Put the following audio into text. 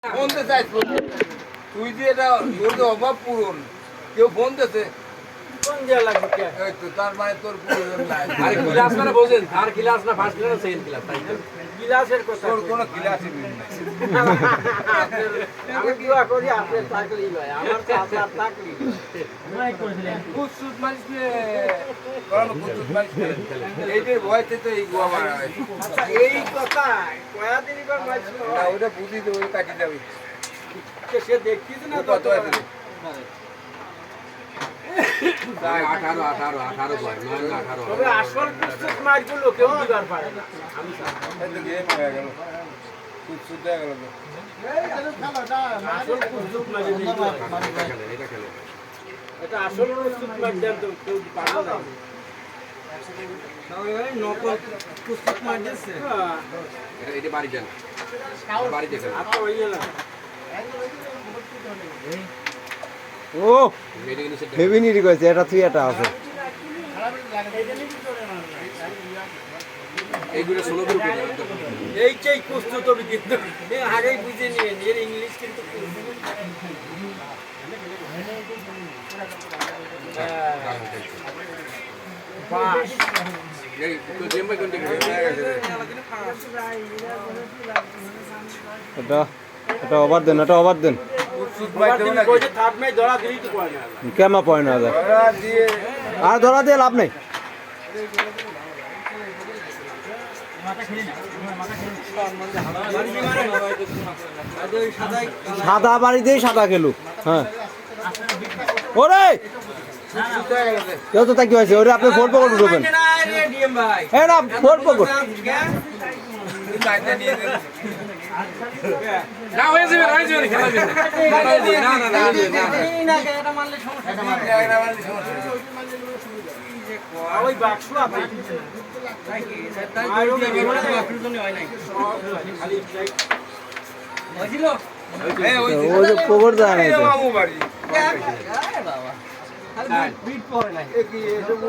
বলতে চাই তুই যে এটা তোর যে অভাব পূরণ কেউ ফোন দিতে কোন দেয়া লাগবে কে? এই তো তার মানে তোর পূরণ নাই আরে ক্লাস মানে বোঝেন আর ক্লাস না ফার্স্ট ক্লাস সেকেন্ড ক্লাস তাই তো গিলাসের কথা তোর কই। কোনো ক্লাসই নাই আমি দোয়া করি আপনার চাকরি লয় আমার তো আপনার চাকরি কুসুত মানুষকে কোনো কুসুত মানুষকে এইটার ভয়তে তো এই গোয়া মারা হয় আচ্ছা এই কথা কয়া দিন এবার মাইছ না ওটা বুঝি তো ওই কাটি যাবে সে দেখিস না কত আছে 18 বয় 9 18 তবে আসল প্রস্তুত মারগুলো কেউ দিবার পারে না আমি এই তো গেম হয়ে গেল কুসুত হয়ে গেল আসল প্রস্তুত মার এটা খেলে এটা আসল প্রস্তুত মার দেন তো কেউ পারে না নকল প্রস্তুত মার দিচ্ছে এটা বাড়ি দেন বাড়ি দেখেন আপনি ওই না ও মেডিকেল নিচে হেভি নিরি কইছে এটা তুই এটা আছে এইগুলো 16 করে এইটাই প্রস্তুত হবে কিন্তু আগেই বুঝে নিয়ে এর ইংলিশ কিন্তু এই তো জেম্বাই কোন দিকে এটা এটা ওভার দেন এটা ওভার দেন কুসুত ভাই তো না থার্ড ম্যাচ ধরা দিই তো পারে না কেমা পয়েন্ট না যায় ওরা দিয়ে আর ধরা দিয়ে লাভ নেই সাদা বাড়ি দিয়ে সাদা খেলু হ্যাঁ ওরে কুসুত হয়ে গেল কেউ তো তাকি হয়েছে ওরে আপনি ফোর পকেট উঠবেন হ্যাঁ না ফোর পকেট লাইনটা নিয়ে দেন না হয়ে যাবে রাইজ হবে খেলা যাবে না না না ওই বাক্স আছে ওই যে পকেট যায় না এটা মামু বাড়ি স্যার কি এসব